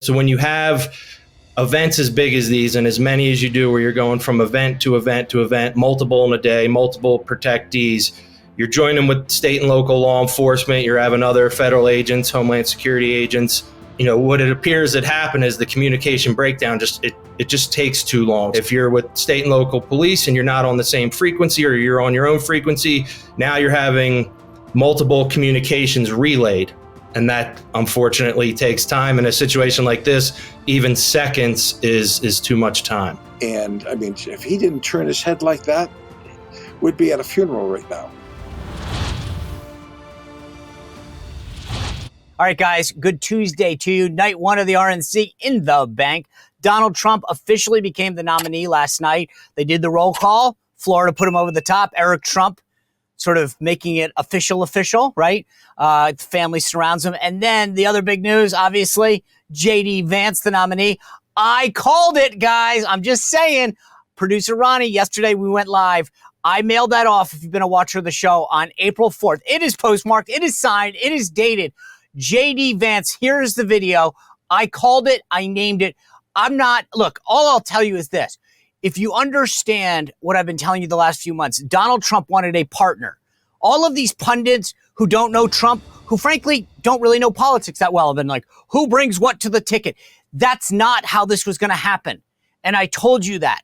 So when you have events as big as these and as many as you do, where you're going from event to event to event, multiple in a day, multiple protectees, you're joining with state and local law enforcement, you're having other federal agents, Homeland Security agents. What it appears that happened is the communication breakdown, it just takes too long. If you're with state and local police and you're not on the same frequency, or you're on your own frequency, now you're having multiple communications relayed. And that unfortunately takes time. In a situation like this, even seconds is too much time. And I mean, if he didn't turn his head like that, we'd be at a funeral right now. All right, guys, good Tuesday to you. Night one of the RNC in the bank. Donald Trump officially became the nominee last night. They did the roll call. Florida put him over the top. Eric Trump sort of making it official, right? The family surrounds him. And then the other big news, obviously, J.D. Vance, the nominee. I called it, guys. I'm just saying. Producer Ronnie, yesterday we went live. I mailed that off, if you've been a watcher of the show, on April 4th. It is postmarked. It is signed. It is dated. J.D. Vance, here's the video. I called it. I named it. Look, all I'll tell you is this. If you understand what I've been telling you the last few months, Donald Trump wanted a partner. All of these pundits who don't know Trump, who frankly don't really know politics that well, have been like, who brings what to the ticket? That's not how this was going to happen. And I told you that.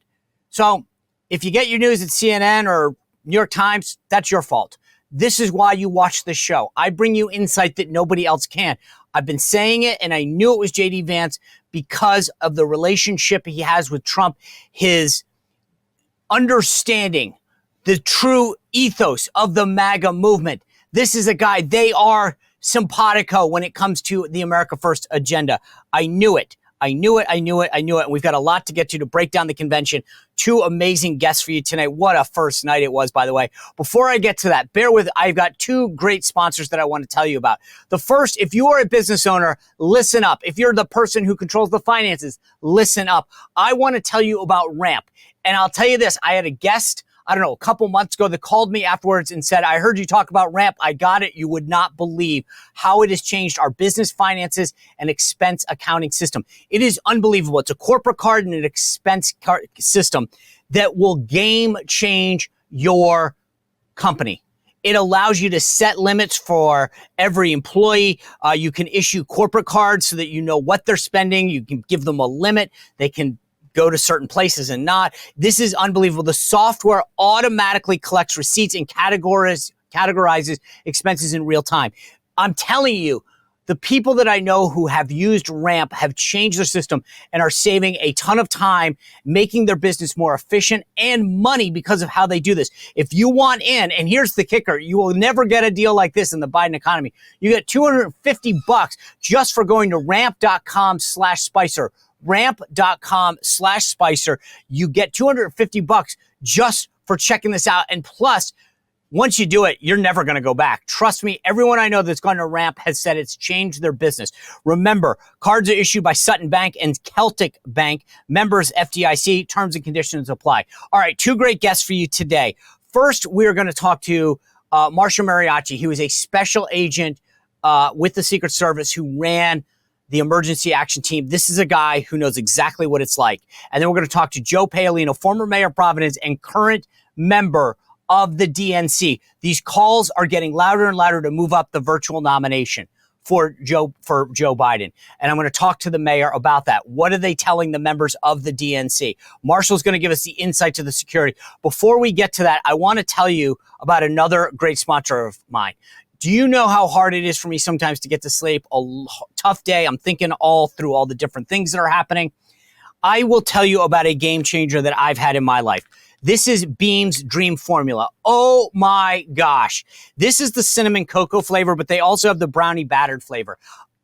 So if you get your news at CNN or New York Times, that's your fault. This is why you watch this show. I bring you insight that nobody else can. I've been saying it, and I knew it was J.D. Vance because of the relationship he has with Trump, his understanding, the true ethos of the MAGA movement. This is a guy, they are simpatico when it comes to the America First agenda. I knew it. And we've got a lot to get to break down the convention. Two amazing guests for you tonight. What a first night it was, by the way. Before I get to that, bear with, I've got two great sponsors that I want to tell you about. The first, if you are a business owner, listen up. If you're the person who controls the finances, listen up. I want to tell you about Ramp. And I'll tell you this, I had a guest, a couple months ago that called me afterwards and said, I heard you talk about Ramp. I got it. You would not believe how it has changed our business finances and expense accounting system. It is unbelievable. It's a corporate card and an expense card system that will game change your company. It allows you to set limits for every employee. You can issue corporate cards so that you know what they're spending. You can give them a limit. They can go to certain places and not. This is unbelievable. The software automatically collects receipts and categorizes expenses in real time. I'm telling you, the people that I know who have used Ramp have changed their system and are saving a ton of time, making their business more efficient and money because of how they do this. If you want in, and here's the kicker, you will never get a deal like this in the Biden economy. You get $250 just for going to ramp.com/Spicer. Ramp.com/Spicer. You get $250 just for checking this out. And plus, once you do it, you're never going to go back. Trust me, everyone I know that's gone to Ramp has said it's changed their business. Remember, cards are issued by Sutton Bank and Celtic Bank. Members FDIC. Terms and conditions apply. All right, two great guests for you today. First, we are going to talk to Marshall Mirachi. He was a special agent with the Secret Service who ran the emergency action team. This is a guy who knows exactly what it's like. And then we're going to talk to Joe Paolino, former mayor of Providence and current member of the DNC. These calls are getting louder and louder to move up the virtual nomination for Joe Biden. And I'm going to talk to the mayor about that. What are they telling the members of the DNC? Marshall's going to give us the insight to the security. Before we get to that, I want to tell you about another great sponsor of mine. Do you know how hard it is for me sometimes to get to sleep? A tough day. I'm thinking all through all the different things that are happening. I will tell you about a game changer that I've had in my life. This is Beam's Dream Formula. Oh my gosh. This is the cinnamon cocoa flavor, but they also have the brownie battered flavor.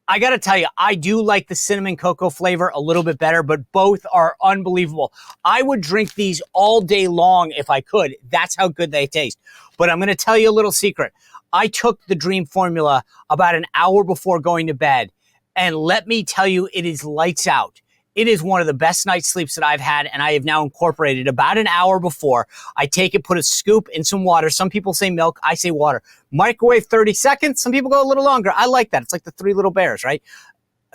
I got to tell you, I do like the cinnamon cocoa flavor a little bit better, but both are unbelievable. I would drink these all day long if I could. That's how good they taste. But I'm going to tell you a little secret. I took the Dream Formula about an hour before going to bed, and let me tell you, it is lights out. It is one of the best night's sleeps that I've had, and I have now incorporated about an hour before. I take it, put a scoop in some water. Some people say milk. I say water. Microwave 30 seconds. Some people go a little longer. I like that. It's like the Three Little Bears, right?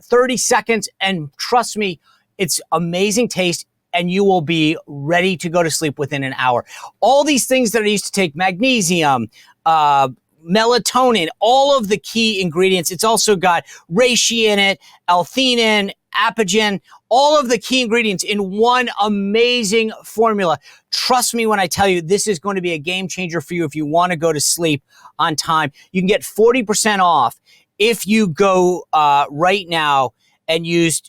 30 seconds, and trust me, it's amazing taste, and you will be ready to go to sleep within an hour. All these things that I used to take, magnesium, melatonin, all of the key ingredients. It's also got reishi in it, L-theanine, apigen, all of the key ingredients in one amazing formula. Trust me when I tell you, this is going to be a game changer for you if you want to go to sleep on time. You can get 40% off if you go right now and use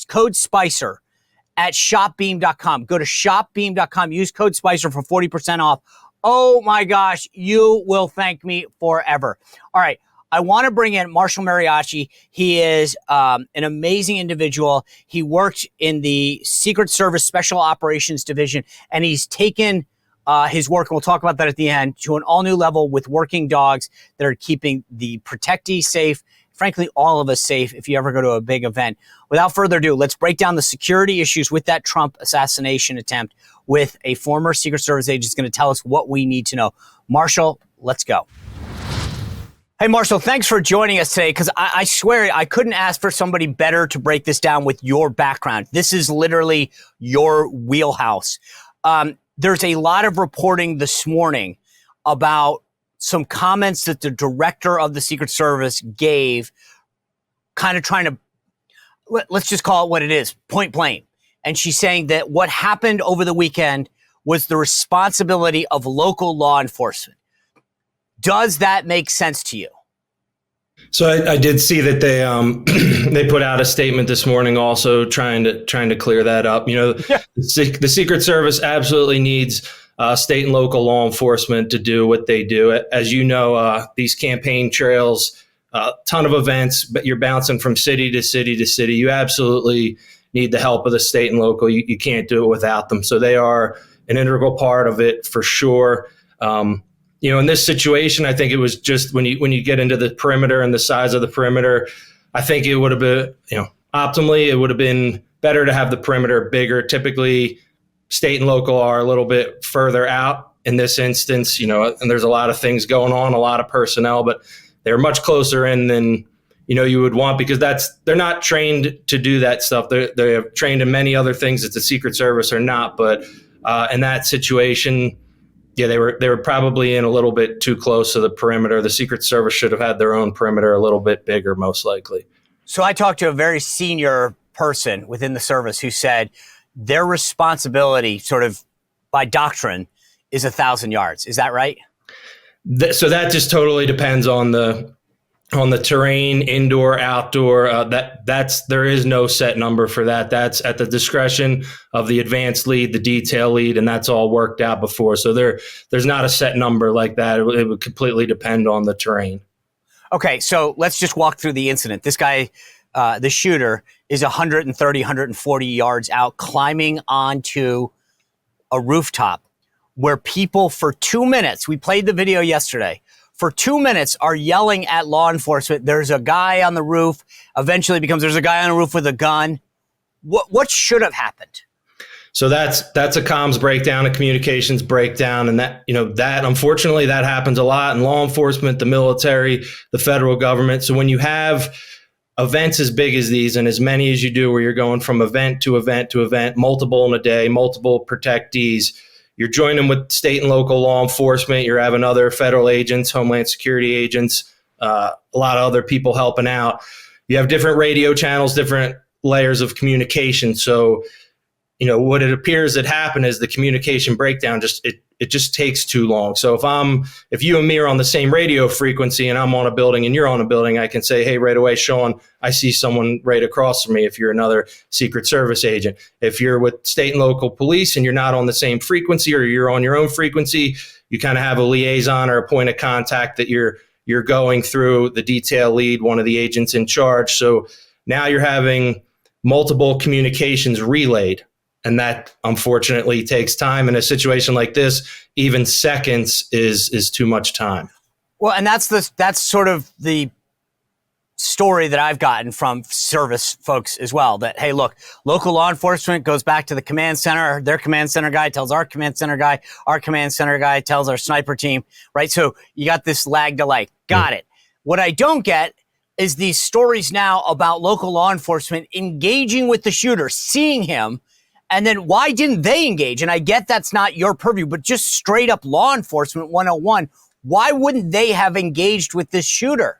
code SPICER at shopbeam.com. Go to shopbeam.com, use code SPICER for 40% off. Oh my gosh, you will thank me forever. All right. I want to bring in Marshall Mirachi. He is an amazing individual. He worked in the Secret Service Special Operations Division, and he's taken his work, and we'll talk about that at the end, to an all-new level with working dogs that are keeping the protectees safe, frankly, all of us safe if you ever go to a big event. Without further ado, let's break down the security issues with that Trump assassination attempt with a former Secret Service agent who's going to tell us what we need to know. Marshall, let's go. Hey, Marshall, thanks for joining us today, because I swear I couldn't ask for somebody better to break this down with your background. This is literally your wheelhouse. There's a lot of reporting this morning about some comments that the director of the Secret Service gave, kind of trying to, let's just call it what it is, point blank. And she's saying that what happened over the weekend was the responsibility of local law enforcement. Does that make sense to you? So I did see that they they put out a statement this morning, also trying to clear that up. You know, yeah. The Secret Service absolutely needs state and local law enforcement to do what they do. As you know, these campaign trails, ton of events, but you're bouncing from city to city to city. You absolutely need the help of the state and local. You can't do it without them. So they are an integral part of it for sure. You know, in this situation, I think it was just when you get into the perimeter and the size of the perimeter, I think it would have been, optimally, it would have been better to have the perimeter bigger. Typically, state and local are a little bit further out in this instance, and there's a lot of things going on, a lot of personnel, but they're much closer in than, you would want, because they're not trained to do that stuff. They're trained in many other things that the Secret Service are not, but in that situation, yeah, they were probably in a little bit too close to the perimeter. The Secret Service should have had their own perimeter a little bit bigger, most likely. So I talked to a very senior person within the service who said their responsibility, sort of by doctrine, is 1,000 yards. Is that right? So that just totally depends on the terrain, indoor, outdoor. There is no set number for that. That's at the discretion of the advanced lead, the detail lead, and that's all worked out before. So there's not a set number like that. It would completely depend on the terrain. Okay, so let's just walk through the incident. This guy, the shooter, is 130, 140 yards out, climbing onto a rooftop where people for 2 minutes, we played the video yesterday, for 2 minutes are yelling at law enforcement. There's a guy on the roof. Eventually becomes there's a guy on the roof with a gun. What should have happened? So that's a comms breakdown, a communications breakdown. And that unfortunately that happens a lot in law enforcement, the military, the federal government. So when you have events as big as these and as many as you do, where you're going from event to event to event, multiple in a day, multiple protectees, you're joining with state and local law enforcement. You're having other federal agents, Homeland Security agents, a lot of other people helping out. You have different radio channels, different layers of communication. So, what it appears that happened is the communication breakdown it just takes too long. So if you and me are on the same radio frequency and I'm on a building and you're on a building, I can say, hey, right away, Shawn, I see someone right across from me if you're another Secret Service agent. If you're with state and local police and you're not on the same frequency or you're on your own frequency, you kind of have a liaison or a point of contact that you're going through, the detail lead, one of the agents in charge. So now you're having multiple communications relayed. And that unfortunately takes time. In a situation like this, even seconds is too much time. Well, and that's sort of the story that I've gotten from service folks as well, that, hey, look, local law enforcement goes back to the command center. Their command center guy tells our command center guy. Our command center guy tells our sniper team, right? So you got this lag delay. Got it. What I don't get, is these stories now about local law enforcement engaging with the shooter, seeing him, and then why didn't they engage? And I get that's not your purview, but just straight up law enforcement 101, why wouldn't they have engaged with this shooter?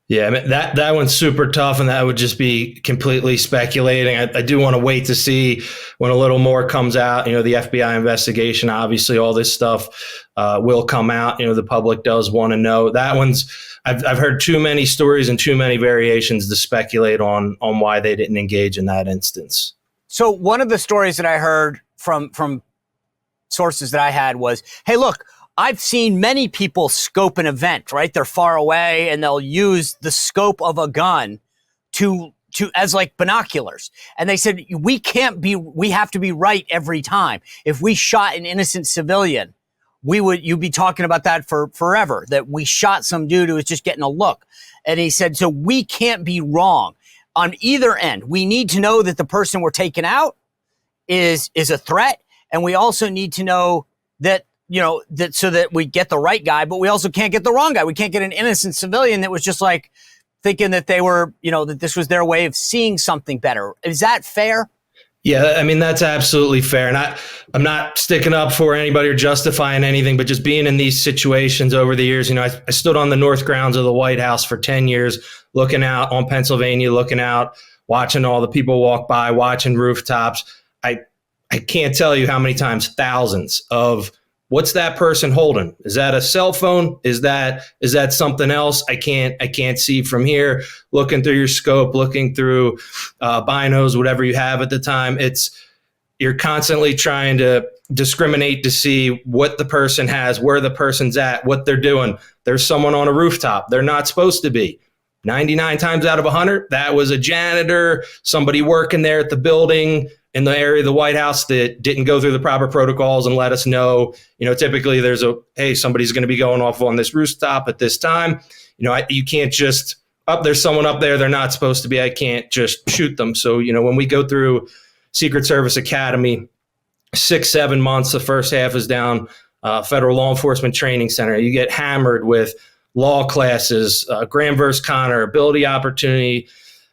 Yeah, I mean, that one's super tough, and that would just be completely speculating. I do want to wait to see when a little more comes out. You know, the FBI investigation, obviously, all this stuff will come out. You know, the public does want to know. That one's, I've heard too many stories and too many variations to speculate on why they didn't engage in that instance. So one of the stories that I heard from sources that I had was, hey, look, I've seen many people scope an event, right? They're far away and they'll use the scope of a gun to as like binoculars. And they said, we have to be right every time. If we shot an innocent civilian, you'd be talking about that for forever, that we shot some dude who was just getting a look. And he said, so we can't be wrong on either end. We need to know that the person we're taking out is a threat. And we also need to know that, that so that we get the right guy, but we also can't get the wrong guy. We can't get an innocent civilian that was just like thinking that they were, that this was their way of seeing something better. Is that fair? Yeah, I mean, that's absolutely fair. And I'm not sticking up for anybody or justifying anything, but just being in these situations over the years, I stood on the north grounds of the White House for 10 years, looking out on Pennsylvania, looking out, watching all the people walk by, watching rooftops. I can't tell you how many times, thousands of, what's that person holding? Is that a cell phone? Is that something else? I can't see from here. Looking through your scope, looking through binos, whatever you have at the time. You're constantly trying to discriminate to see what the person has, where the person's at, what they're doing. There's someone on a rooftop. They're not supposed to be. 99 times out of 100, that was a janitor, somebody working there at the building in the area of the White House that didn't go through the proper protocols and let us know. Typically there's hey, somebody's going to be going off on this rooftop at this time. You can't just, there's someone up there, they're not supposed to be, I can't just shoot them. So, when we go through Secret Service Academy, 6-7 months, the first half is down Federal Law Enforcement Training Center. You get hammered with law classes, Graham versus Connor, ability, opportunity,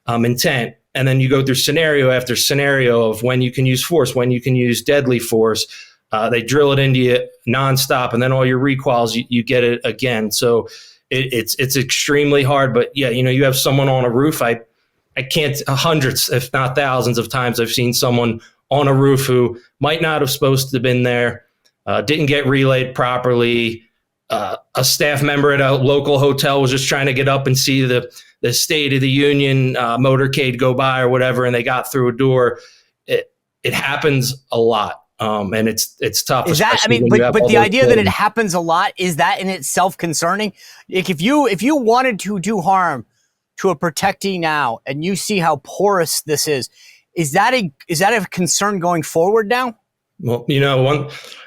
intent. And then you go through scenario after scenario of when you can use force, when you can use deadly force. They drill it into you nonstop. And then all your requals, you get it again. So it's extremely hard. But yeah, you have someone on a roof. I can't, hundreds, if not thousands of times, I've seen someone on a roof who might not have supposed to have been there, didn't get relayed properly. A staff member at a local hotel was just trying to get up and see the State of the Union motorcade go by or whatever, and they got through a door. It happens a lot, and it's tough. Is that, but the idea that it happens a lot, is that in itself concerning? Like if you wanted to do harm to a protectee now, and you see how porous this is that a concern going forward now? Well,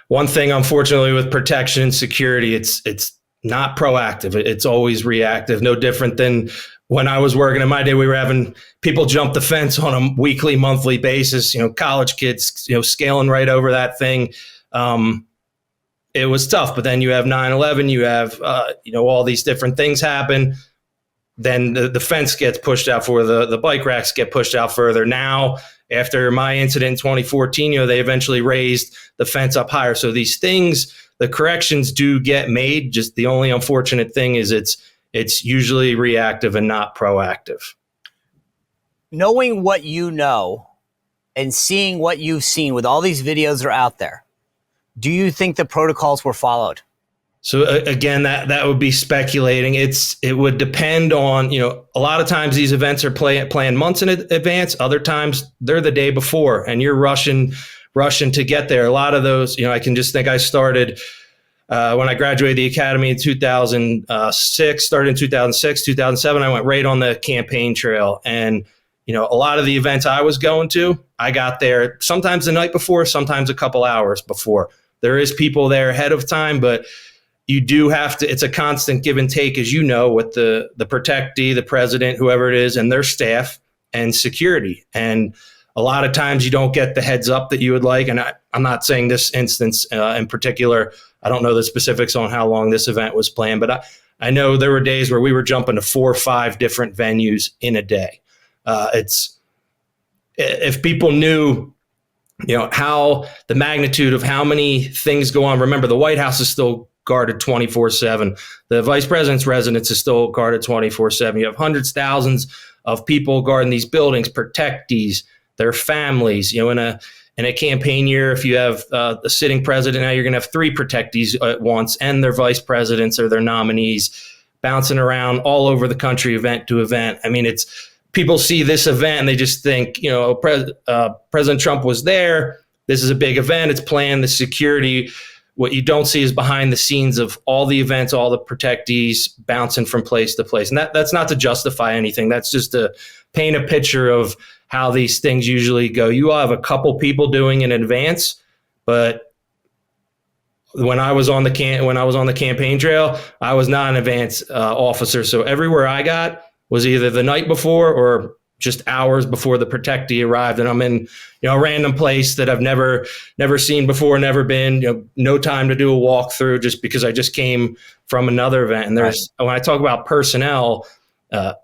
one thing, unfortunately, with protection and security, it's not proactive. It's always reactive. No different than when I was working in my day, we were having people jump the fence on a weekly, monthly basis. College kids, scaling right over that thing. It was tough. But then you have 9/11. You have all these different things happen. Then the fence gets pushed out further. The bike racks get pushed out further. Now, after my incident in 2014, they eventually raised the fence up higher. So these things, the corrections do get made. Just the only unfortunate thing is it's usually reactive and not proactive. Knowing what you know and seeing what you've seen with all these videos that are out there, do you think the protocols were followed? So again, that would be speculating. It would depend on, a lot of times these events are planned months in advance. Other times they're the day before and you're rushing to get there. A lot of those, I can just think I started when I graduated the academy in 2006, started in 2006, 2007, I went right on the campaign trail. And, a lot of the events I was going to, I got there sometimes the night before, sometimes a couple hours before. There is people there ahead of time, but you do have to, it's a constant give and take, as with the protectee, the president, whoever it is, and their staff and security. And a lot of times you don't get the heads up that you would like. And I'm not saying this instance in particular, I don't know the specifics on how long this event was planned, but I know there were days where we were jumping to 4 or 5 different venues in a day. If people knew, how the magnitude of how many things go on. Remember, the White House is still guarded 24/7. The vice president's residence is still guarded 24/7. You have hundreds, thousands of people guarding these buildings, protectees, their families. In a campaign year, if you have the sitting president, now you're going to have 3 protectees at once and their vice presidents or their nominees bouncing around all over the country, event to event. I mean, people see this event and they just think, President Trump was there. This is a big event. It's planned. The security. What you don't see is behind the scenes of all the events, all the protectees bouncing from place to place. And that's not to justify anything. That's just to paint a picture of how these things usually go. You will have a couple people doing in advance, but when I was on the campaign trail, I was not an advance officer. So everywhere I got was either the night before or just hours before the protectee arrived, and I'm in a random place that I've never seen before, never been. No time to do a walkthrough just because I just came from another event. And when I talk about personnel,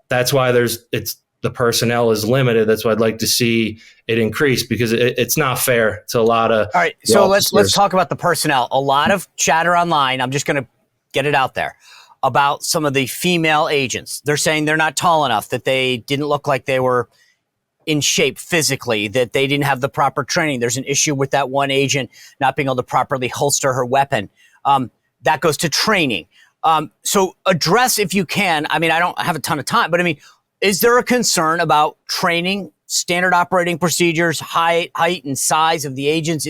that's why the personnel is limited. That's why I'd like to see it increase, because it's not fair to a lot of. All right, so let's talk about the personnel. A lot of chatter online. I'm just going to get it out there about some of the female agents. They're saying they're not tall enough, that they didn't look like they were in shape physically, that they didn't have the proper training. There's an issue with that one agent not being able to properly holster her weapon. That goes to training. So address, if you can, I mean, I don't have a ton of time, but I mean, is there a concern about training, standard operating procedures, height and size of the agents?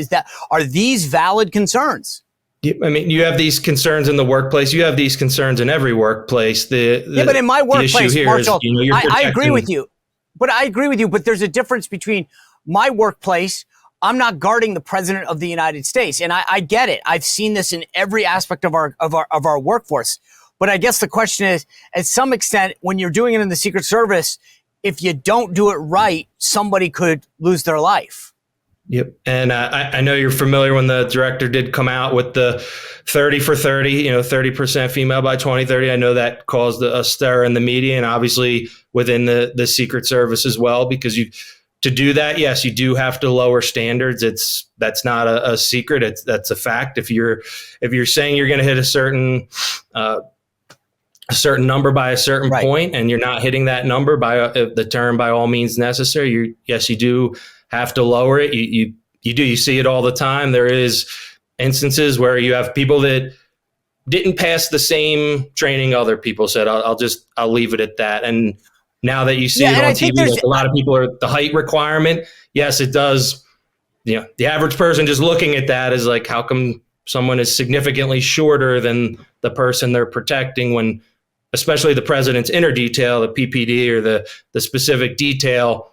Are these valid concerns? I mean, you have these concerns in the workplace. You have these concerns in every workplace. But in my workplace, Marshall, I agree with you. But there's a difference between my workplace. I'm not guarding the president of the United States, and I get it. I've seen this in every aspect of our workforce. But I guess the question is, at some extent, when you're doing it in the Secret Service, if you don't do it right, somebody could lose their life. Yep. And I know you're familiar when the director did come out with the 30 for 30, 30% female by 2030. I know that caused a stir in the media and obviously within the Secret Service as well, because to do that, yes, you do have to lower standards. That's not a secret. That's a fact. If you're saying you're going to hit a certain number by a certain point and you're not hitting that number by the term by all means necessary, you do have to lower it. You see it all the time. There is instances where you have people that didn't pass the same training other people said. I'll leave it at that. And now that you see it on TV, like a lot of people are the height requirement. Yes, it does. The average person just looking at that is like, how come someone is significantly shorter than the person they're protecting, when especially the president's inner detail, the PPD or the specific detail,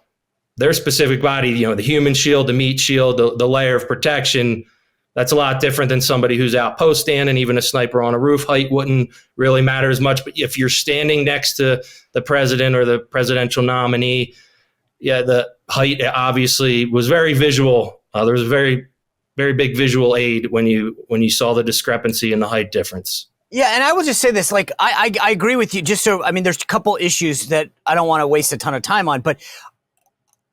their specific body, the human shield, the meat shield, the layer of protection, that's a lot different than somebody who's out post standing. Even a sniper on a roof, height wouldn't really matter as much. But if you're standing next to the president or the presidential nominee, the height obviously was very visual. There was a very, very big visual aid when you saw the discrepancy in the height difference. Yeah, and I will just say this, like, I agree with you. There's a couple issues that I don't want to waste a ton of time on, but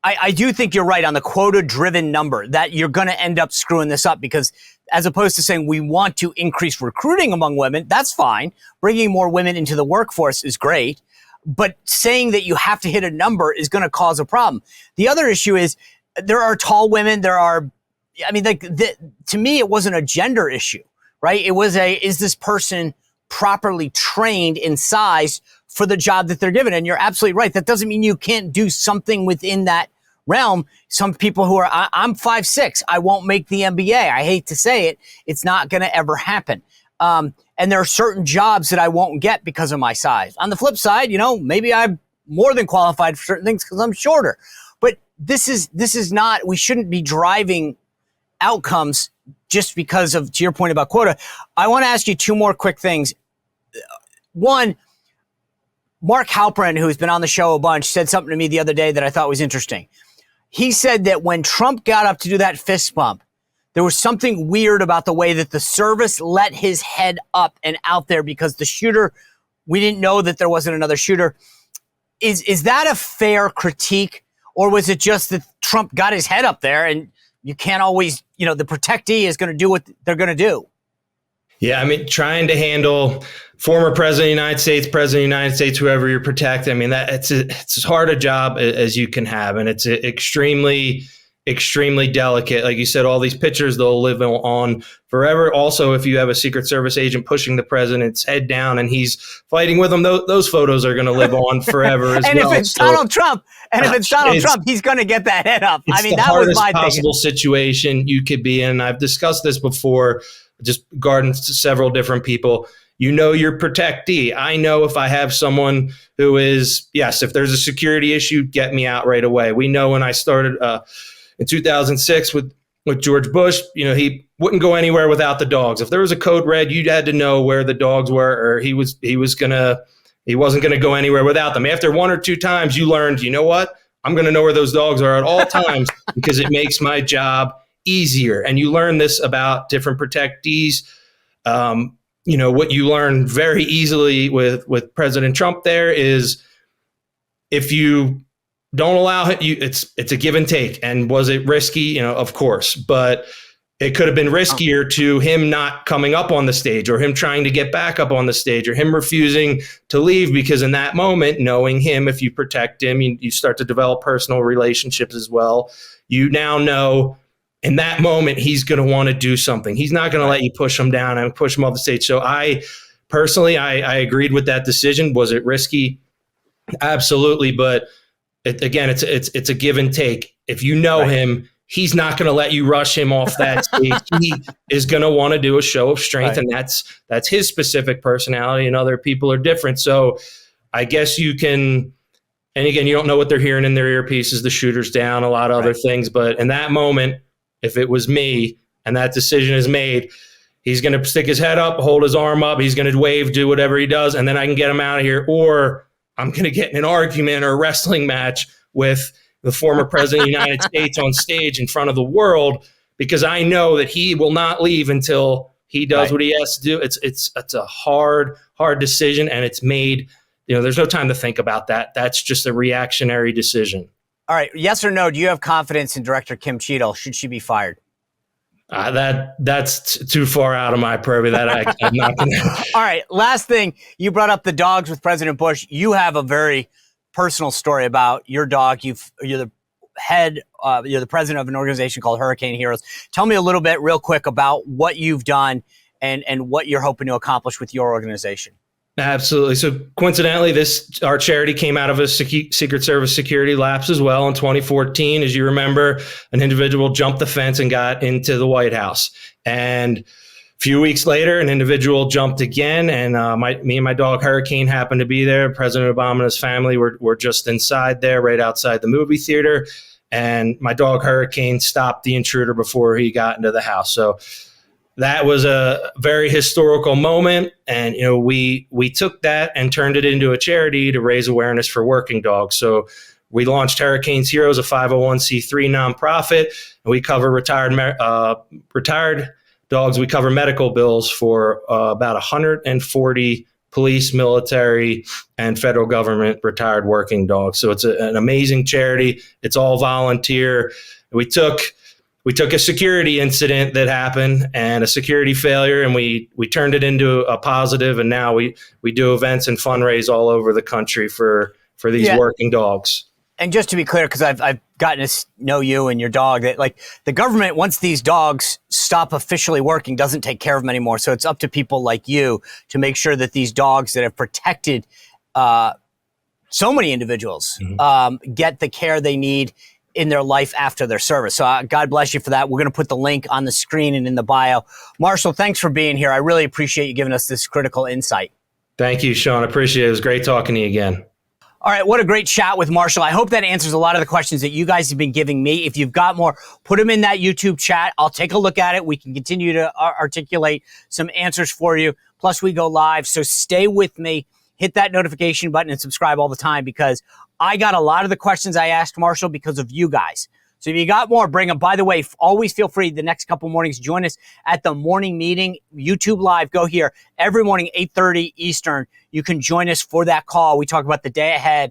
I do think you're right on the quota-driven number, that you're going to end up screwing this up, because as opposed to saying we want to increase recruiting among women, that's fine. Bringing more women into the workforce is great. But saying that you have to hit a number is going to cause a problem. The other issue is there are tall women. To me, it wasn't a gender issue, right? It was is this person properly trained in size for the job that they're given? And you're absolutely right. That doesn't mean you can't do something within that realm. Some people who I'm 5'6", I won't make the NBA. I hate to say it. It's not going to ever happen. And there are certain jobs that I won't get because of my size. On the flip side, maybe I'm more than qualified for certain things because I'm shorter. But this is not, we shouldn't be driving outcomes just because of, to your point about quota. I want to ask you 2 more quick things. One, Mark Halperin, who's been on the show a bunch, said something to me the other day that I thought was interesting. He said that when Trump got up to do that fist bump, there was something weird about the way that the service let his head up and out there, because the shooter we didn't know that there wasn't another shooter. Is that a fair critique, or was it just that Trump got his head up there and you can't always, the protectee is going to do what they're going to do? Yeah, I mean, trying to handle former president of the United States, president of the United States, whoever you're protecting, I mean, it's as hard a job as you can have. And it's extremely delicate. Like you said, all these pictures, they'll live on forever. Also, if you have a Secret Service agent pushing the president's head down and he's fighting with him, those photos are going to live on forever as and well. If it's Donald Trump, he's going to get that head up. It's I mean, the that was hardest my possible thinking. situation you could be in. I've discussed this before, just guarding several different people. Your protectee. I know if I have someone who is, yes, if there's a security issue, get me out right away. We know when I started in 2006 with George Bush, he wouldn't go anywhere without the dogs. If there was a code red, you had to know where the dogs were, or he wasn't gonna go anywhere without them. After one or two times, you learned, you know what? I'm gonna know where those dogs are at all times because it makes my job easier. And you learn this about different protectees. What you learn very easily with President Trump there is if you don't allow it, it's a give and take. And was it risky? Of course, but it could have been riskier to him not coming up on the stage, or him trying to get back up on the stage, or him refusing to leave, because in that moment, knowing him, if you protect him, you start to develop personal relationships as well. You now know in that moment, he's going to want to do something. He's not going to let you push him down and push him off the stage. So I personally agreed with that decision. Was it risky? Absolutely. But it's a give and take. If you know him, he's not going to let you rush him off that stage. He is going to want to do a show of strength, and that's his specific personality, and other people are different. So I guess you can, and again, you don't know what they're hearing in their earpieces, the shooter's down, a lot of other things. But in that moment, if it was me and that decision is made, he's going to stick his head up, hold his arm up, he's going to wave, do whatever he does, and then I can get him out of here. Or I'm going to get in an argument or a wrestling match with the former president of the United States on stage in front of the world, because I know that he will not leave until he does what he has to do. It's a hard decision, and it's made, there's no time to think about that. That's just a reactionary decision. All right. Yes or no? Do you have confidence in Director Kim Cheadle? Should she be fired? That's too far out of my purview. That I'm not going to. All right. Last thing, you brought up the dogs with President Bush. You have a very personal story about your dog. You're the president of an organization called Hurricane Heroes. Tell me a little bit, real quick, about what you've done and what you're hoping to accomplish with your organization. Absolutely. So coincidentally, our charity came out of a Secret Service security lapse as well in 2014. As you remember, an individual jumped the fence and got into the White House. And a few weeks later, an individual jumped again. And me and my dog Hurricane happened to be there. President Obama and his family were just inside there, right outside the movie theater. And my dog Hurricane stopped the intruder before he got into the house. So that was a very historical moment. And, we took that and turned it into a charity to raise awareness for working dogs. So we launched Hurricane Heroes, a 501c3 nonprofit, and we cover retired dogs. We cover medical bills for about 140 police, military, and federal government retired working dogs. So it's an amazing charity. It's all volunteer. We took a security incident that happened and a security failure, and we turned it into a positive, and now we do events and fundraise all over the country for these working dogs. And just to be clear, because I've gotten to know you and your dog, that like the government, once these dogs stop officially working, doesn't take care of them anymore. So it's up to people like you to make sure that these dogs that have protected so many individuals get the care they need in their life after their service. So God bless you for that. We're going to put the link on the screen and in the bio. Marshall, thanks for being here. I really appreciate you giving us this critical insight. Thank you, Shawn. I appreciate it. It was great talking to you again. All right. What a great chat with Marshall. I hope that answers a lot of the questions that you guys have been giving me. If you've got more, put them in that YouTube chat. I'll take a look at it. We can continue to articulate some answers for you. Plus, we go live. So stay with me. Hit that notification button and subscribe all the time, because I got a lot of the questions I asked Marshall because of you guys. So if you got more, bring them. By the way, always feel free the next couple mornings, join us at the morning meeting, YouTube Live. Go here every morning, 8:30 Eastern. You can join us for that call. We talk about the day ahead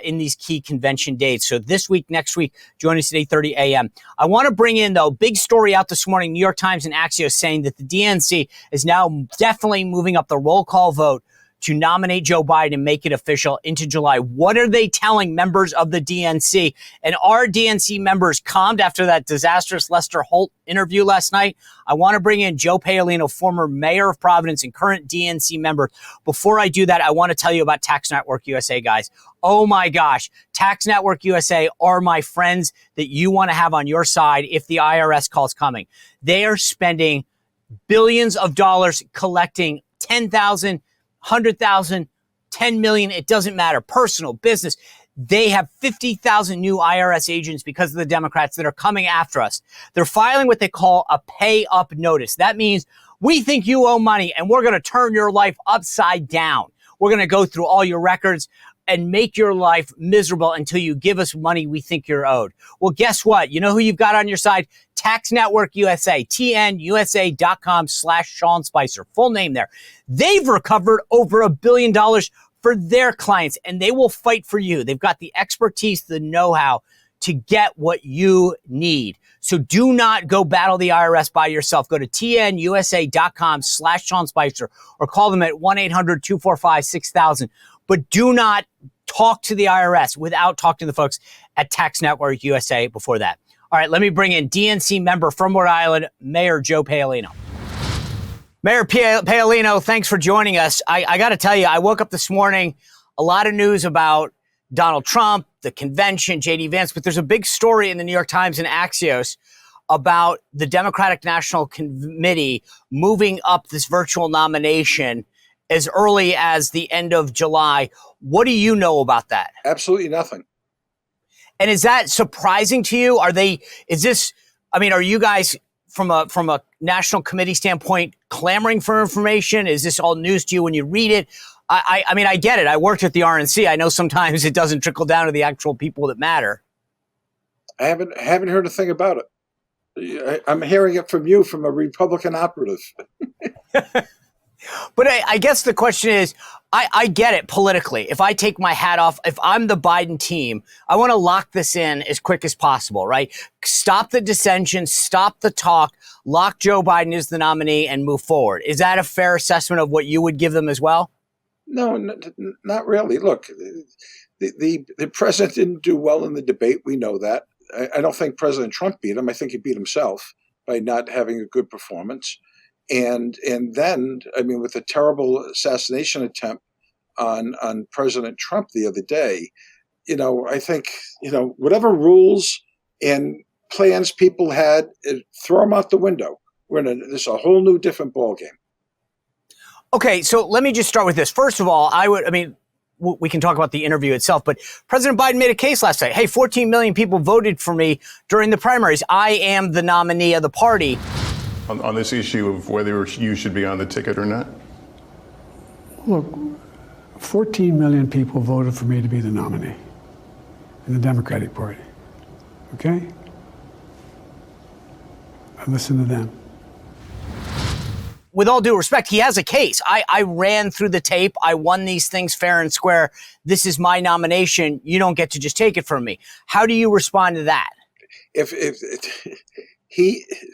in these key convention dates. So this week, next week, join us at 8:30 a.m. I want to bring in, though, big story out this morning, New York Times and Axios saying that the DNC is now definitely moving up the roll call vote to nominate Joe Biden and make it official into July. What are they telling members of the DNC? And are DNC members calmed after that disastrous Lester Holt interview last night? I want to bring in Joe Paolino, former mayor of Providence and current DNC member. Before I do that, I want to tell you about Tax Network USA, guys. Oh my gosh. Tax Network USA are my friends that you want to have on your side if the IRS calls coming. They are spending billions of dollars collecting 10,000, 100,000, 10 million, it doesn't matter, personal, business. They have 50,000 new IRS agents because of the Democrats that are coming after us. They're filing what they call a pay up notice. That means we think you owe money and we're going to turn your life upside down. We're going to go through all your records and make your life miserable until you give us money we think you're owed. Well, guess what? You know who you've got on your side? Tax Network USA, tnusa.com/Sean Spicer. Full name there. They've recovered over $1 billion for their clients, and they will fight for you. They've got the expertise, the know-how to get what you need. So do not go battle the IRS by yourself. Go to tnusa.com/Sean Spicer or call them at 1-800-245-6000. But do not talk to the IRS without talking to the folks at Tax Network USA before that. All right, let me bring in DNC member from Rhode Island, Mayor Joe Paolino. Mayor Paolino, thanks for joining us. I got to tell you, I woke up this morning, a lot of news about Donald Trump, the convention, J.D. Vance, but there's a big story in the New York Times and Axios about the Democratic National Committee moving up this virtual nomination as early as the end of July. What do you know about that? Absolutely nothing. And is that surprising to you? Are you guys from a national committee standpoint clamoring for information? Is this all news to you when you read it? I mean, I get it. I worked at the RNC. I know sometimes it doesn't trickle down to the actual people that matter. I haven't heard a thing about it. I'm hearing it from you, from a Republican operative. But I guess the question is, I get it politically. If I take my hat off, if I'm the Biden team, I want to lock this in as quick as possible, right? Stop the dissension, stop the talk, lock Joe Biden as the nominee and move forward. Is that a fair assessment of what you would give them as well? No, not really. Look, the president didn't do well in the debate. We know that. I don't think President Trump beat him. I think he beat himself by not having a good performance. And then, I mean, with the terrible assassination attempt on President Trump the other day, I think, whatever rules and plans people had, throw them out the window. This is a whole new different ballgame. Okay, so let me just start with this. First of all, we can talk about the interview itself, but President Biden made a case last night. Hey, 14 million people voted for me during the primaries. I am the nominee of the party. On this issue of whether you should be on the ticket or not? Look, 14 million people voted for me to be the nominee in the Democratic Party. Okay? I listen to them. With all due respect, he has a case. I ran through the tape. I won these things fair and square. This is my nomination. You don't get to just take it from me. How do you respond to that?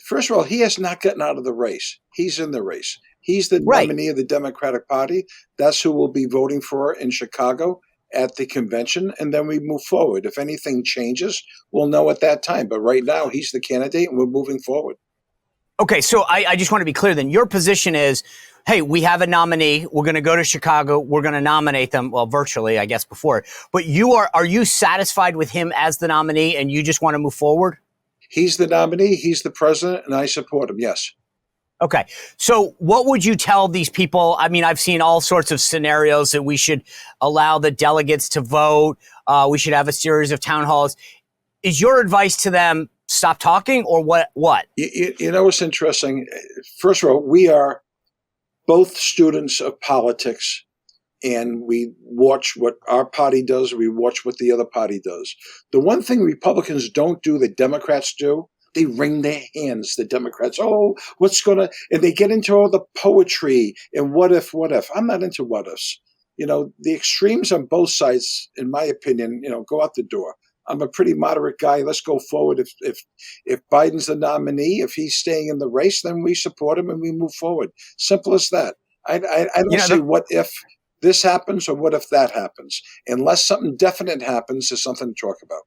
First of all, he has not gotten out of the race. He's in the race. He's the nominee of the Democratic Party. That's who we'll be voting for in Chicago at the convention. And then we move forward. If anything changes, we'll know at that time. But right now, he's the candidate and we're moving forward. Okay, so I just want to be clear then. Your position is, hey, we have a nominee. We're going to go to Chicago. We're going to nominate them. Well, virtually, I guess, before. But are you satisfied with him as the nominee and you just want to move forward? He's the nominee. He's the president, and I support him. Yes. Okay. So what would you tell these people? I mean, I've seen all sorts of scenarios that we should allow the delegates to vote. We should have a series of town halls. Is your advice to them, stop talking, or what? You know what's interesting? First of all, we are both students of politics, and we watch what our party does, we watch what the other party does. The one thing Republicans don't do that Democrats do, they wring their hands, the Democrats. Oh, and they get into all the poetry and what if. I'm not into what ifs. The extremes on both sides, in my opinion, go out the door. I'm a pretty moderate guy. Let's go forward. If Biden's the nominee, if he's staying in the race, then we support him and we move forward. Simple as that. I don't say what if this happens or what if that happens. Unless something definite happens, there's something to talk about.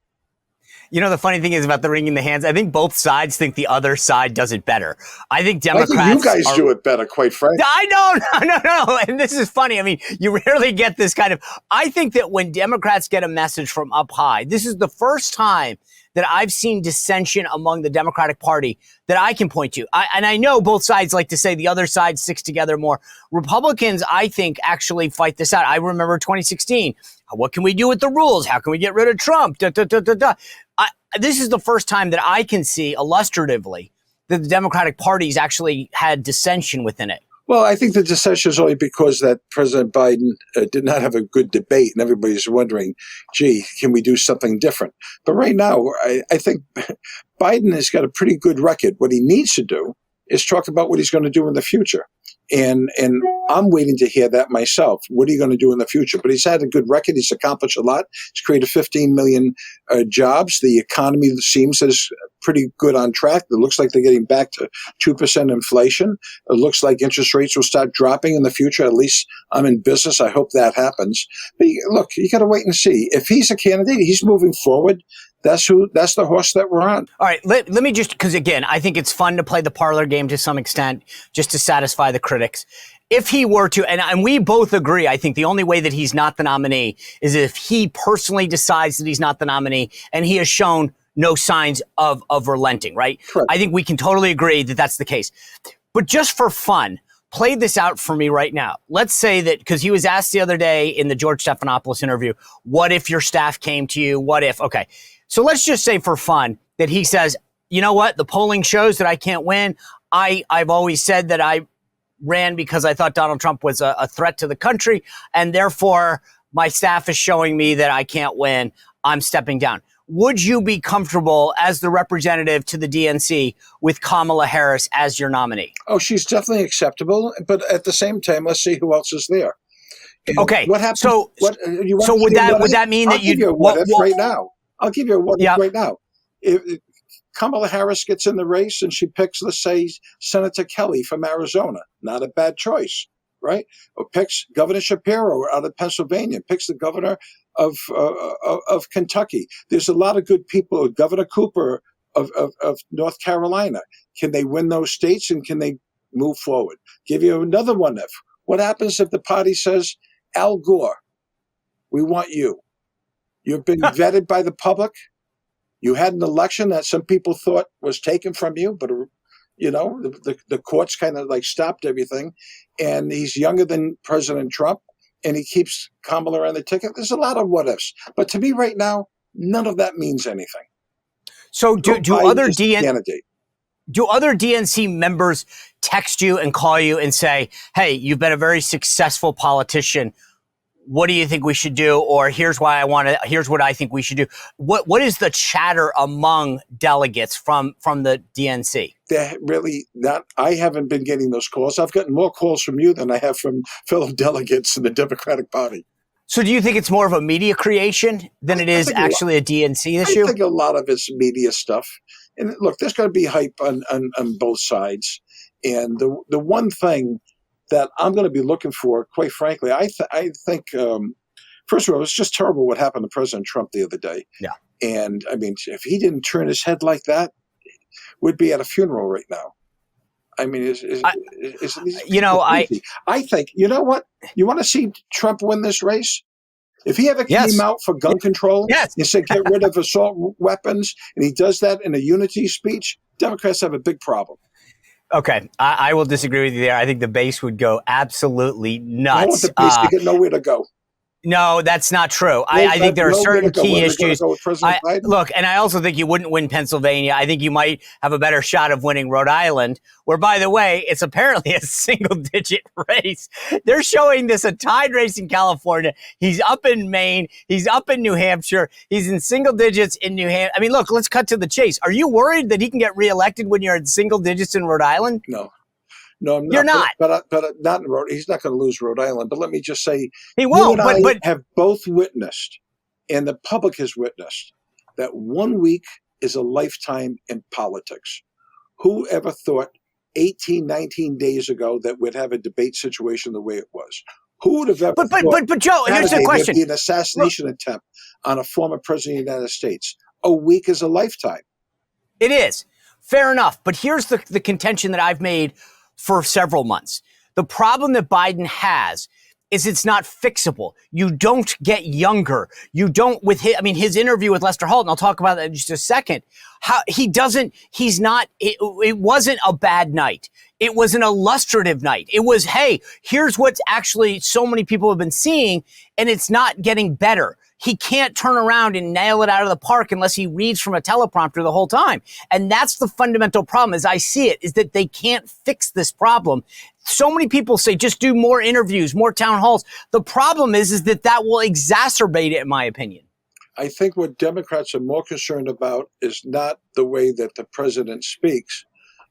The funny thing is about the wringing the hands, I think both sides think the other side does it better. I think Democrats... I think you guys do it better, quite frankly. No. And this is funny. I mean, you rarely get this kind of... I think that when Democrats get a message from up high, this is the first time that I've seen dissension among the Democratic Party that I can point to. And I know both sides like to say the other side sticks together more. Republicans, I think, actually fight this out. I remember 2016. What can we do with the rules? How can we get rid of Trump? This is the first time that I can see illustratively that the Democratic Party's actually had dissension within it. Well, I think the dissension is only because that President Biden did not have a good debate, and everybody's wondering, gee, can we do something different? But right now, I think Biden has got a pretty good record. What he needs to do is talk about what he's going to do in the future. And I'm waiting to hear that myself. What are you going to do in the future? But he's had a good record. He's accomplished a lot. He's created 15 million jobs. The economy seems is pretty good on track. It looks like they're getting back to 2% inflation. It looks like interest rates will start dropping in the future. At least I'm in business. I hope that happens. But look, you got to wait and see. If he's a candidate, he's moving forward. That's the horse that we're on. All right. Let me just, because again, I think it's fun to play the parlor game to some extent, just to satisfy the critics. If he were to, and we both agree, I think the only way that he's not the nominee is if he personally decides that he's not the nominee and he has shown no signs of relenting, right? Correct. I think we can totally agree that that's the case. But just for fun, play this out for me right now. Let's say that, because he was asked the other day in the George Stephanopoulos interview, what if your staff came to you? What if? Okay. So let's just say for fun that he says, you know what? The polling shows that I can't win. I've always said that I ran because I thought Donald Trump was a threat to the country, and therefore my staff is showing me that I can't win. I'm stepping down. Would you be comfortable as the representative to the DNC with Kamala Harris as your nominee? Oh, she's definitely acceptable. But at the same time, let's see who else is there. And okay. What happens? So would that mean that you'd... right now. I'll give you a what if right now. If Kamala Harris gets in the race and she picks, let's say, Senator Kelly from Arizona, not a bad choice, right? Or picks Governor Shapiro out of Pennsylvania, picks the governor of Kentucky. There's a lot of good people. Governor Cooper of North Carolina. Can they win those states and can they move forward? Give you another one if. What happens if the party says, Al Gore, we want you. You've been vetted by the public. You had an election that some people thought was taken from you, but the courts kind of like stopped everything. And he's younger than President Trump, and he keeps Kamala on the ticket. There's a lot of what ifs, but to me right now, none of that means anything. So do other DNC members text you and call you and say, "Hey, you've been a very successful politician. What do you think we should do?" Or here's what I think we should do. What is the chatter among delegates from the DNC? They're really not. I haven't been getting those calls. I've gotten more calls from you than I have from fellow delegates in the Democratic Party. So do you think it's more of a media creation than it is actually a DNC issue? I think a lot of it's media stuff. And look, there's going to be hype on both sides. And the one thing that I'm going to be looking for, quite frankly, I think, first of all, it's just terrible what happened to President Trump the other day. Yeah. And, I mean, if he didn't turn his head like that, we'd be at a funeral right now. I mean, I think, you know what? You want to see Trump win this race? If he ever came out for gun control and said get rid of assault weapons, and he does that in a unity speech, Democrats have a big problem. Okay, I will disagree with you there. I think the base would go absolutely nuts. I want the base to get nowhere to go. No, that's not true. I think there are certain key issues. Look, and I also think you wouldn't win Pennsylvania. I think you might have a better shot of winning Rhode Island, where, by the way, it's apparently a single-digit race. They're showing this a tied race in California. He's up in Maine. He's up in New Hampshire. He's in single digits in New Hampshire. I mean, look, let's cut to the chase. Are you worried that he can get reelected when you're in single digits in Rhode Island? No, I'm not. You're not. But not in Rhode. He's not going to lose Rhode Island. But let me just say, he won't. You and but I have both witnessed, and the public has witnessed, that 1 week is a lifetime in politics. Who ever thought 18, 19 days ago that we'd have a debate situation the way it was? Who would have ever thought? But Joe, here's the question: there'd be an assassination attempt on a former president of the United States. A week is a lifetime. It is. Fair enough. But here's the contention that I've made for several months. The problem that Biden has is it's not fixable. You don't get younger. You don't his interview with Lester Holt, and I'll talk about that in just a second. It wasn't a bad night. It was an illustrative night. It was, hey, here's what's actually so many people have been seeing, and it's not getting better. He can't turn around and nail it out of the park unless he reads from a teleprompter the whole time. And that's the fundamental problem, as I see it, is that they can't fix this problem. So many people say, just do more interviews, more town halls. The problem is that will exacerbate it, in my opinion. I think what Democrats are more concerned about is not the way that the president speaks,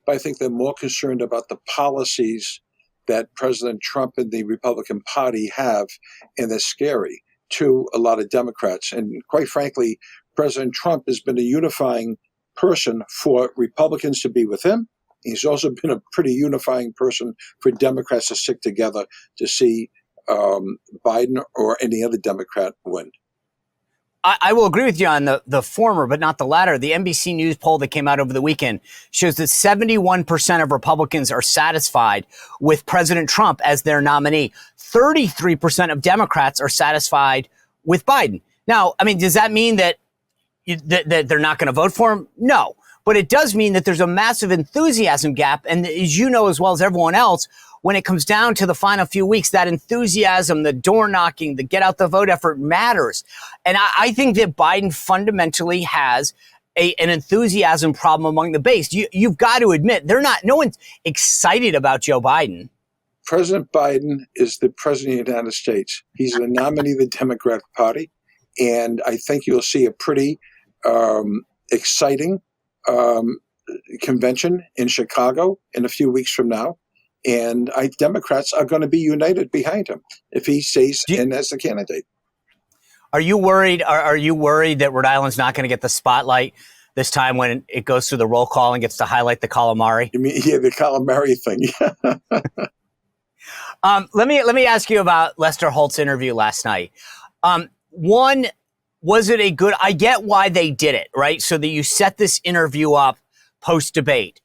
but I think they're more concerned about the policies that President Trump and the Republican Party have, and they're scary to a lot of Democrats. And quite frankly, President Trump has been a unifying person for Republicans to be with him. He's also been a pretty unifying person for Democrats to stick together to see Biden or any other Democrat win. I will agree with you on the former, but not the latter. The NBC News poll that came out over the weekend shows that 71% of Republicans are satisfied with President Trump as their nominee. 33% of Democrats are satisfied with Biden. Now, I mean, does that mean that they're not going to vote for him? No. But it does mean that there's a massive enthusiasm gap. And as you know as well as everyone else, when it comes down to the final few weeks, that enthusiasm, the door knocking, the get out the vote effort matters. And I think that Biden fundamentally has an enthusiasm problem among the base. You've got to admit, no one's excited about Joe Biden. President Biden is the president of the United States. He's the nominee of the Democratic Party. And I think you'll see a pretty exciting convention in Chicago in a few weeks from now. And Democrats are going to be united behind him if he stays in as the candidate. Are you worried? Are you worried that Rhode Island's not going to get the spotlight this time when it goes through the roll call and gets to highlight the calamari? You mean, yeah, the calamari thing. Let me ask you about Lester Holt's interview last night. One, was it a good? I get why they did it, right? So that you set this interview up post debate.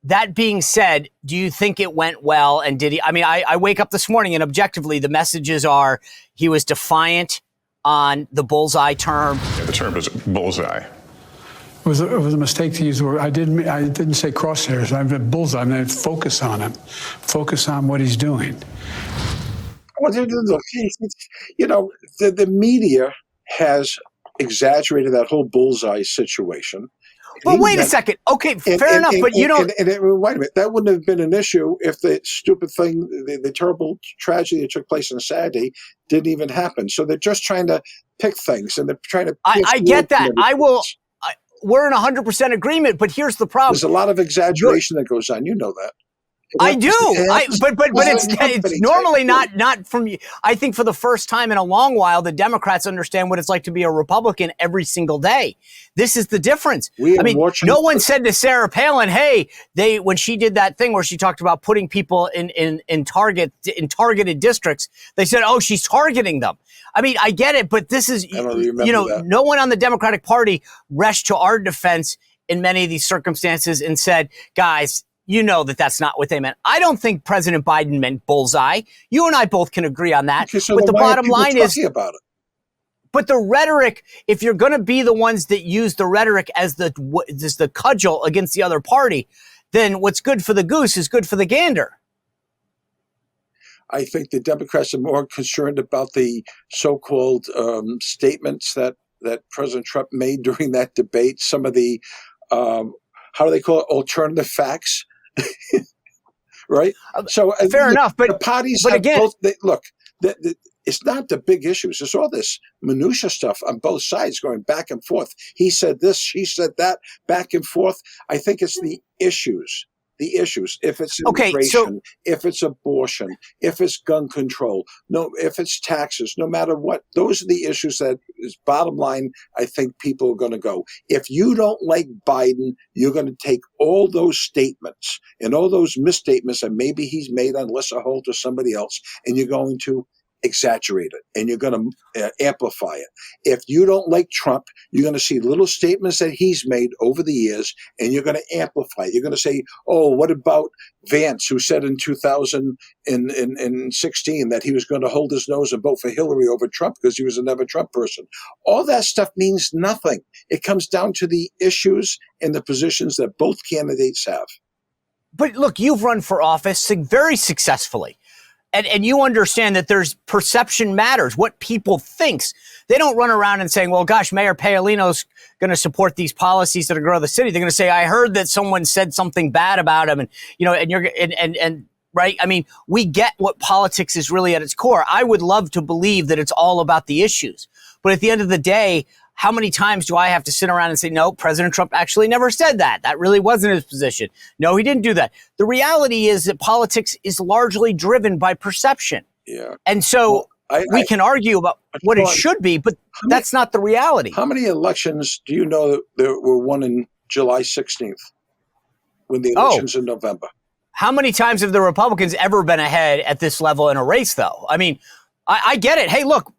That being said, do you think it went well? And did he? I mean, I wake up this morning and objectively, the messages are he was defiant on the bullseye term. Yeah, the term is bullseye. It was a mistake to use the word. I didn't say crosshairs. I meant bullseye. I meant focus on him. Focus on what he's doing. Well, look, the media has exaggerated that whole bullseye situation. Well, wait a second. Okay, fair enough, but you don't. Wait a minute. That wouldn't have been an issue if the stupid thing, the terrible tragedy that took place on Saturday, didn't even happen. So they're just trying to pick things, and they're trying to. I get that. We're in 100% agreement, but here's the problem. There's a lot of exaggeration that goes on. You know that. I do. But it's normally not from you. I think for the first time in a long while, the Democrats understand what it's like to be a Republican every single day. This is the difference. No one said to Sarah Palin, hey, when she did that thing where she talked about putting people in targeted districts, they said, oh, she's targeting them. I mean, I get it, but this is, no one on the Democratic Party rushed to our defense in many of these circumstances and said, guys, you know that's not what they meant. I don't think President Biden meant bullseye. You and I both can agree on that. Okay, so but the bottom line is, about it? But the rhetoric, if you're going to be the ones that use the rhetoric as the cudgel against the other party, then what's good for the goose is good for the gander. I think the Democrats are more concerned about the so-called statements that President Trump made during that debate. Some of the, how do they call it, alternative facts, right? So fair enough, but the parties but have again, both. Look, it's not the big issues. It's all this minutia stuff on both sides going back and forth. He said this, she said that, back and forth. I think it's the issues. The issues, if it's immigration, if it's abortion, if it's gun control, if it's taxes, no matter what, those are the issues that is bottom line. I think people are going to go. If you don't like Biden, you're going to take all those statements and all those misstatements that maybe he's made on Lester Holt or somebody else, and you're going to exaggerate it and you're going to amplify it. If you don't like Trump, you're going to see little statements that he's made over the years and you're going to amplify it. You're going to say, oh, what about Vance, who said in 2016 that he was going to hold his nose and vote for Hillary over Trump because he was a never Trump person. All that stuff means nothing. It comes down to the issues and the positions that both candidates have. But look, you've run for office very successfully. And you understand that there's perception matters, what people thinks. They don't run around and saying, well, gosh, Mayor Paolino's going to support these policies that are grow the city. They're going to say, I heard that someone said something bad about him. And, you know, and you're, and right. I mean, we get what politics is really at its core. I would love to believe that it's all about the issues. But at the end of the day, how many times do I have to sit around and say, no, President Trump actually never said that. That really wasn't his position. No, he didn't do that. The reality is that politics is largely driven by perception. Yeah. And so we can argue about what it should be, but that's not the reality. How many elections do you know that there were won in July 16th when the elections in November? How many times have the Republicans ever been ahead at this level in a race, though? I mean, I get it. Hey, look.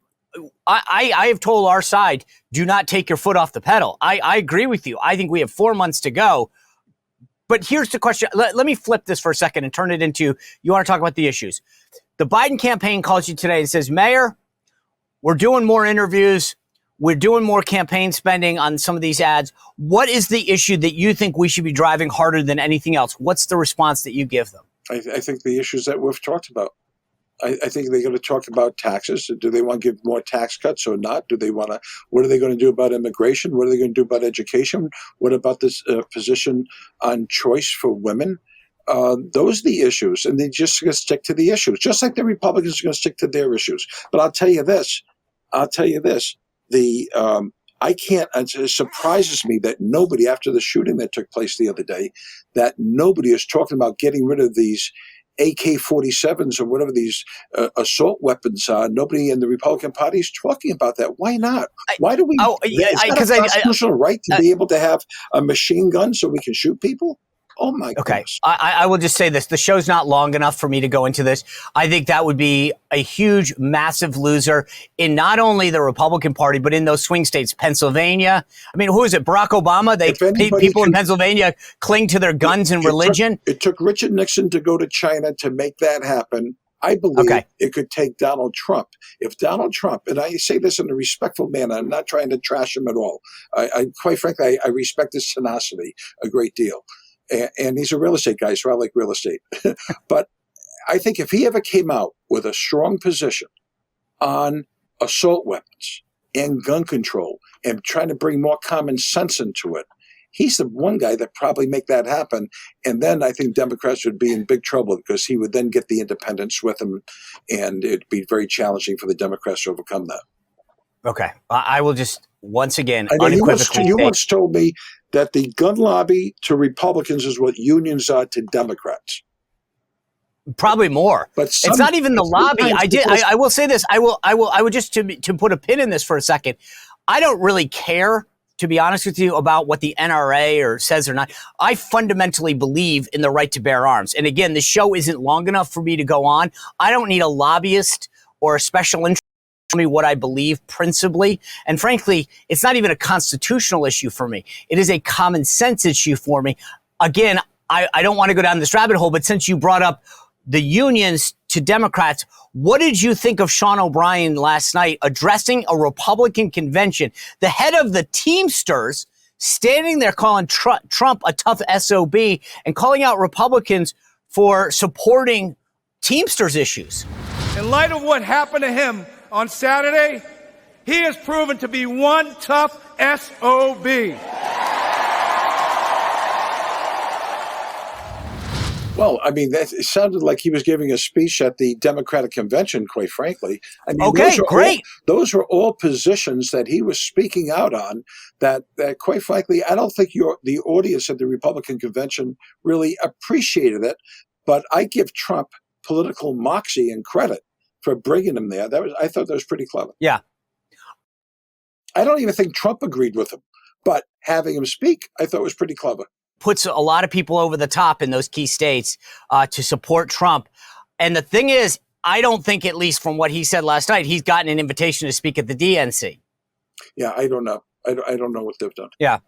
I have told our side, do not take your foot off the pedal. I agree with you. I think we have 4 months to go. But here's the question. Let me flip this for a second and turn it into, you want to talk about the issues. The Biden campaign calls you today and says, Mayor, we're doing more interviews. We're doing more campaign spending on some of these ads. What is the issue that you think we should be driving harder than anything else? What's the response that you give them? I think the issues that we've talked about. I think they're going to talk about taxes. Do they want to give more tax cuts or not? Do they want to? What are they going to do about immigration? What are they going to do about education? What about this position on choice for women? Those are the issues, and they're just going to stick to the issues, just like the Republicans are going to stick to their issues. But I'll tell you this. I can't. It surprises me that nobody, after the shooting that took place the other day, that nobody is talking about getting rid of these AK-47s or whatever these assault weapons are. Nobody in the Republican Party is talking about that. Why not? Why do we? Is that a constitutional right to be able to have a machine gun so we can shoot people? Oh my goodness. I will just say this. The show's not long enough for me to go into this. I think that would be a huge, massive loser in not only the Republican Party, but in those swing states, Pennsylvania. I mean, who is it? Barack Obama? People in Pennsylvania cling to their guns and religion. It took Richard Nixon to go to China to make that happen. I believe it could take Donald Trump. If Donald Trump, and I say this in a respectful manner, I'm not trying to trash him at all. Quite frankly, I respect his tenacity a great deal. And he's a real estate guy, so I like real estate. But I think if he ever came out with a strong position on assault weapons and gun control and trying to bring more common sense into it, he's the one guy that probably make that happen. And then I think Democrats would be in big trouble because he would then get the independents with him, and it'd be very challenging for the Democrats to overcome that. Okay. I will just, once again, unequivocally you once told me that the gun lobby to Republicans is what unions are to Democrats. Probably more. But it's not even the lobby. I will say this. I would just to put a pin in this for a second. I don't really care, to be honest with you, about what the NRA or says or not. I fundamentally believe in the right to bear arms. And again, the show isn't long enough for me to go on. I don't need a lobbyist or a special interest to tell me what I believe principally. And frankly, it's not even a constitutional issue for me. It is a common sense issue for me. Again, I don't want to go down this rabbit hole, but since you brought up the unions to Democrats, what did you think of Shawn OBrien last night addressing a Republican convention? The head of the Teamsters standing there calling Trump a tough SOB and calling out Republicans for supporting Teamsters issues. In light of what happened to him on Saturday, he has proven to be one tough SOB. Well, I mean, it sounded like he was giving a speech at the Democratic convention, quite frankly. I mean, Okay, great. Those are all positions that he was speaking out on that quite frankly, I don't think the audience at the Republican convention really appreciated it. But I give Trump political moxie and credit for bringing him there. I thought that was pretty clever. Yeah. I don't even think Trump agreed with him, but having him speak, I thought was pretty clever. Puts a lot of people over the top in those key states to support Trump. And the thing is, I don't think, at least from what he said last night, he's gotten an invitation to speak at the DNC. Yeah, I don't know. I don't know what they've done. Yeah.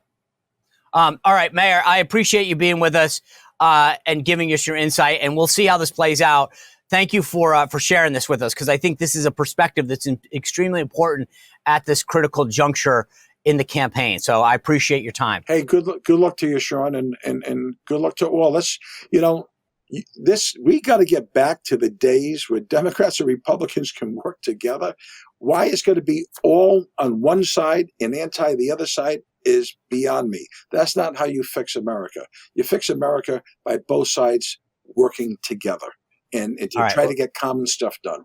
All right, Mayor, I appreciate you being with us and giving us your insight, and we'll see how this plays out. Thank you for sharing this with us, because I think this is a perspective that's extremely important at this critical juncture in the campaign. So I appreciate your time. Hey, good luck to you, Shawn, and good luck to all. We got to get back to the days where Democrats and Republicans can work together. Why it's going to be all on one side and anti the other side is beyond me. That's not how you fix America. You fix America by both sides working together and to try to get common stuff done.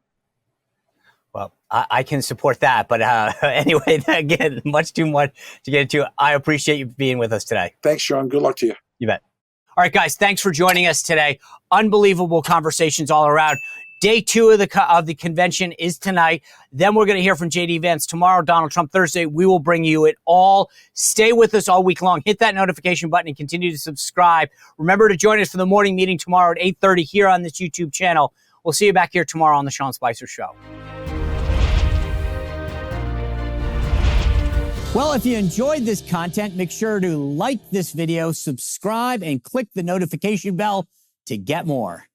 Well, I can support that. But anyway, again, much too much to get into. I appreciate you being with us today. Thanks, Shawn. Good luck to you. You bet. All right, guys, thanks for joining us today. Unbelievable conversations all around. Day 2 of the convention is tonight. Then we're going to hear from J.D. Vance tomorrow, Donald Trump Thursday. We will bring you it all. Stay with us all week long. Hit that notification button and continue to subscribe. Remember to join us for the morning meeting tomorrow at 8:30 here on this YouTube channel. We'll see you back here tomorrow on The Sean Spicer Show. Well, if you enjoyed this content, make sure to like this video, subscribe, and click the notification bell to get more.